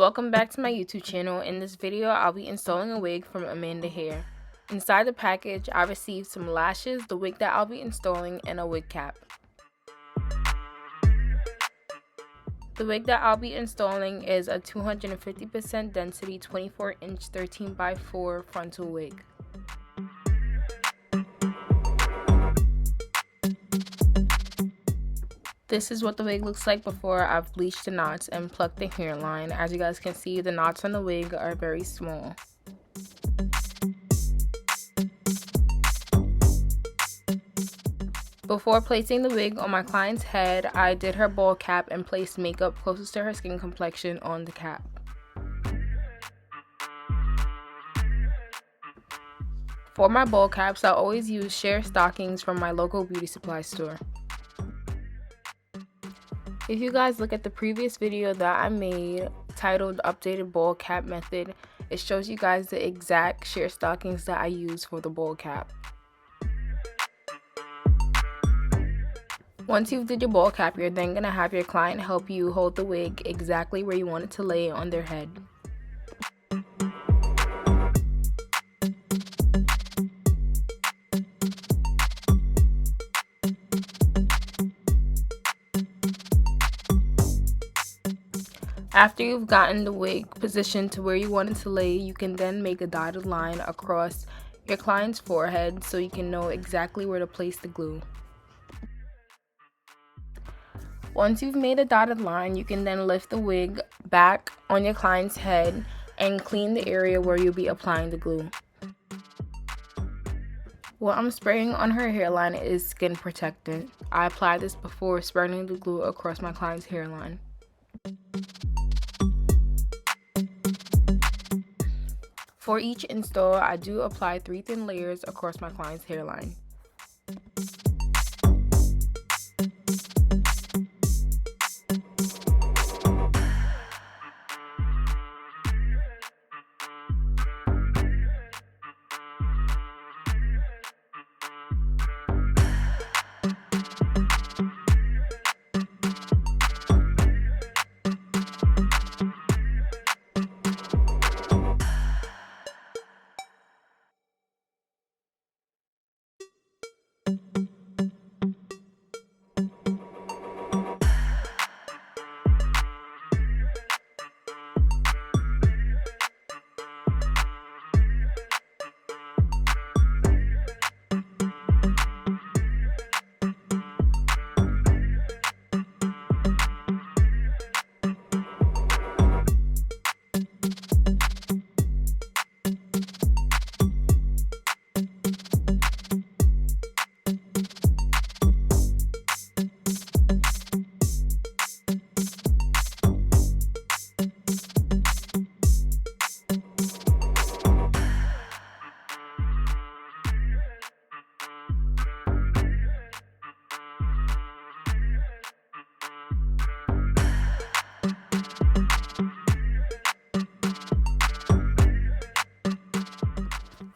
Welcome back to my YouTube channel. In this video, I'll be installing a wig from Amanda Hair. Inside the package, I received some lashes, the wig that I'll be installing, and a wig cap. The wig that I'll be installing is a 250% density 24-inch 13x4 frontal wig. This is what the wig looks like before I've bleached the knots and plucked the hairline. As you guys can see, the knots on the wig are very small. Before placing the wig on my client's head, I did her ball cap and placed makeup closest to her skin complexion on the cap. For my ball caps, I always use sheer stockings from my local beauty supply store. If you guys look at the previous video that I made titled Updated Ball Cap Method, it shows you guys the exact sheer stockings that I use for the ball cap. Once you've did your ball cap, you're then going to have your client help you hold the wig exactly where you want it to lay on their head. After you've gotten the wig positioned to where you want it to lay, you can then make a dotted line across your client's forehead so you can know exactly where to place the glue. Once you've made a dotted line, you can then lift the wig back on your client's head and clean the area where you'll be applying the glue. What I'm spraying on her hairline is skin protectant. I applied this before spreading the glue across my client's hairline. For each install, I do apply 3 thin layers across my client's hairline.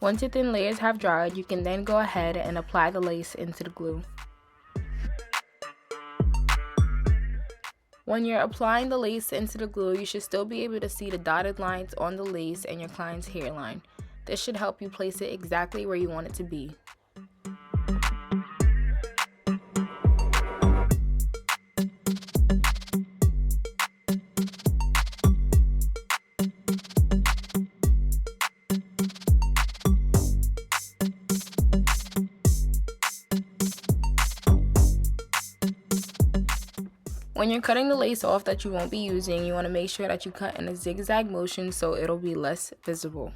Once your thin layers have dried, you can then go ahead and apply the lace into the glue. When you're applying the lace into the glue, you should still be able to see the dotted lines on the lace and your client's hairline. This should help you place it exactly where you want it to be. When you're cutting the lace off that you won't be using, you want to make sure that you cut in a zigzag motion so it'll be less visible.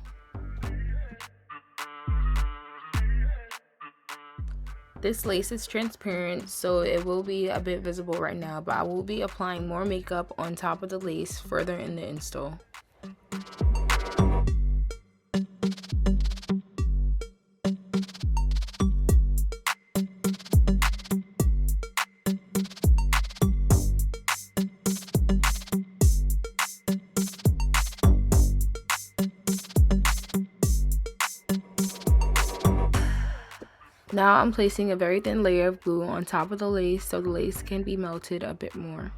This lace is transparent, so it will be a bit visible right now, but I will be applying more makeup on top of the lace further in the install. Now I'm placing a very thin layer of glue on top of the lace so the lace can be melted a bit more.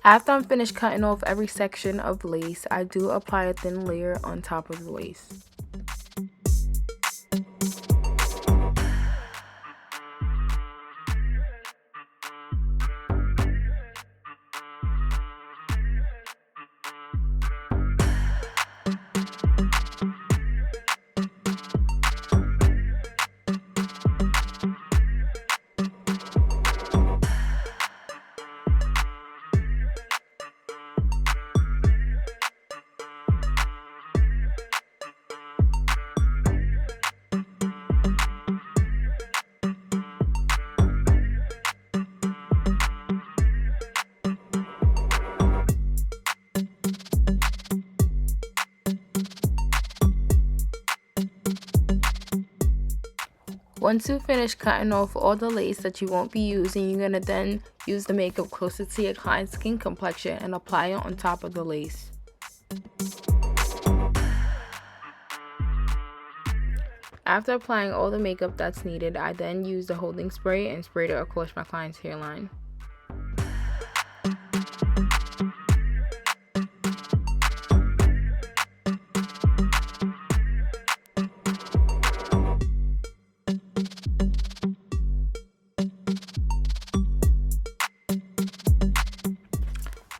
After I'm finished cutting off every section of lace, I do apply a thin layer on top of the lace. Once you finish cutting off all the lace that you won't be using, you're going to then use the makeup closer to your client's skin complexion and apply it on top of the lace. After applying all the makeup that's needed, I then use the holding spray and sprayed it across my client's hairline.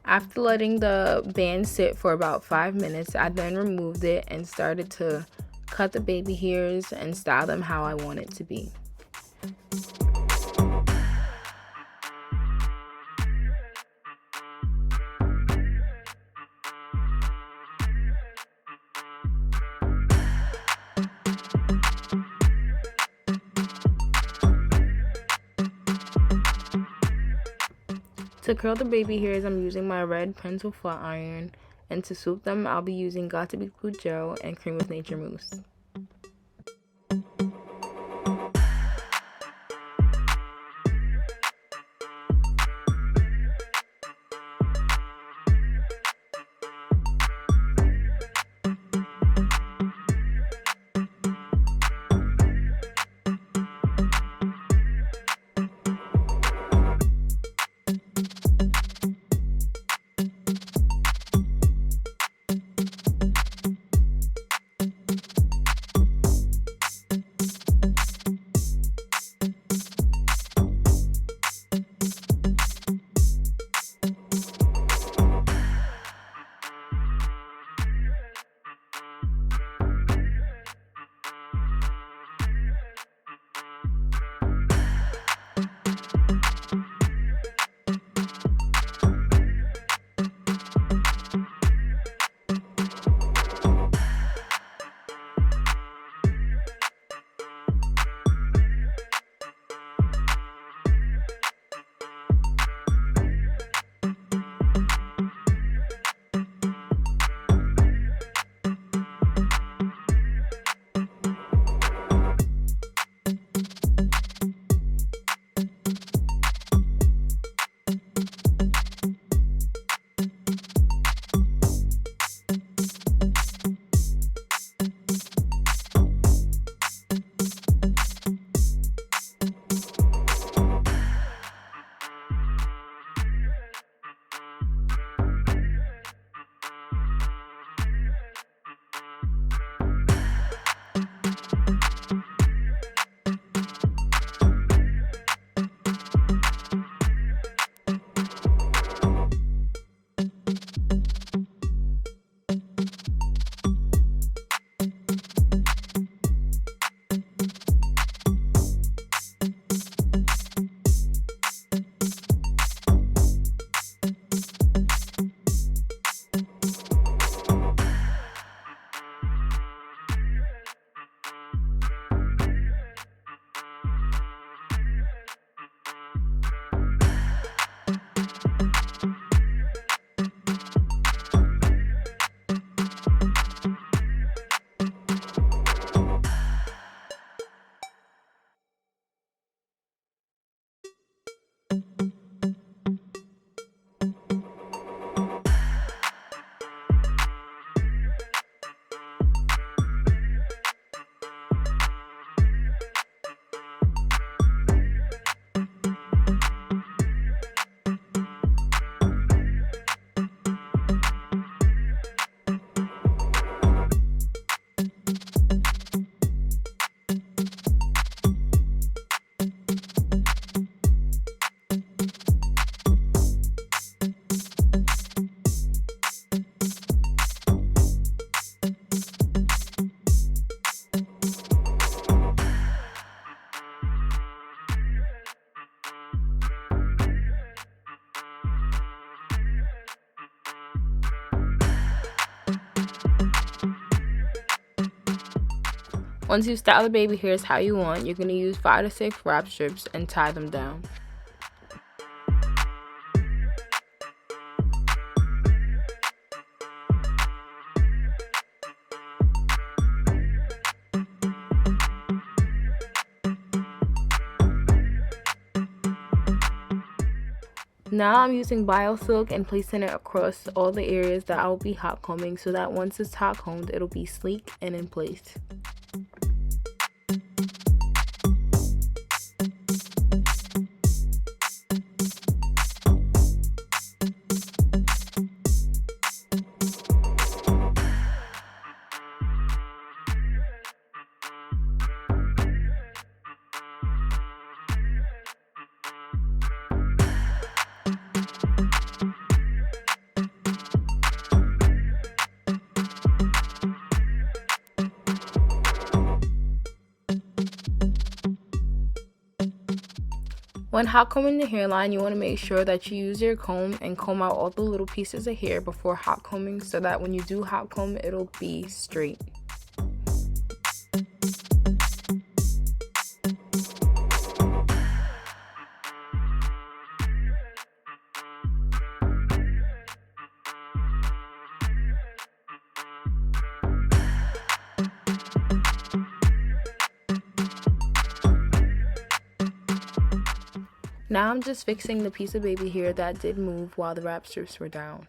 After letting the band sit for about 5 minutes, I then removed it and started to cut the baby hairs and style them how I want it to be. To curl the baby hairs, I'm using my red pencil flat iron, and to swoop them, I'll be using Got To Be Glue gel and Cream with Nature mousse. Once you style the baby hairs how you want, you're going to use 5 to 6 wrap strips and tie them down. Now I'm using bio silk and placing it across all the areas that I will be hot combing so that once it's hot combed, it'll be sleek and in place. When hot combing the hairline, you want to make sure that you use your comb and comb out all the little pieces of hair before hot combing so that when you do hot comb, it'll be straight. Now I'm just fixing the piece of baby hair that did move while the wrap strips were down.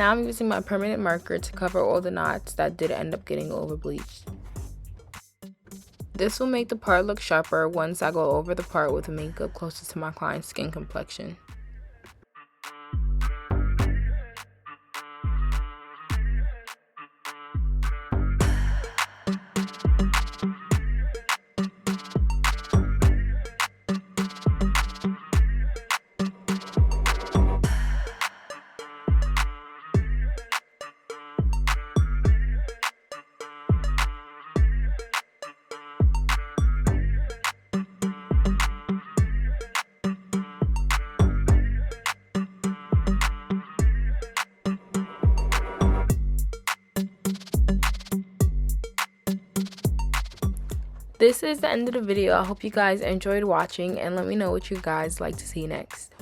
Now I'm using my permanent marker to cover all the knots that did end up getting over bleached. This will make the part look sharper once I go over the part with makeup closer to my client's skin complexion. This is the end of the video. I hope you guys enjoyed watching and let me know what you guys like to see next.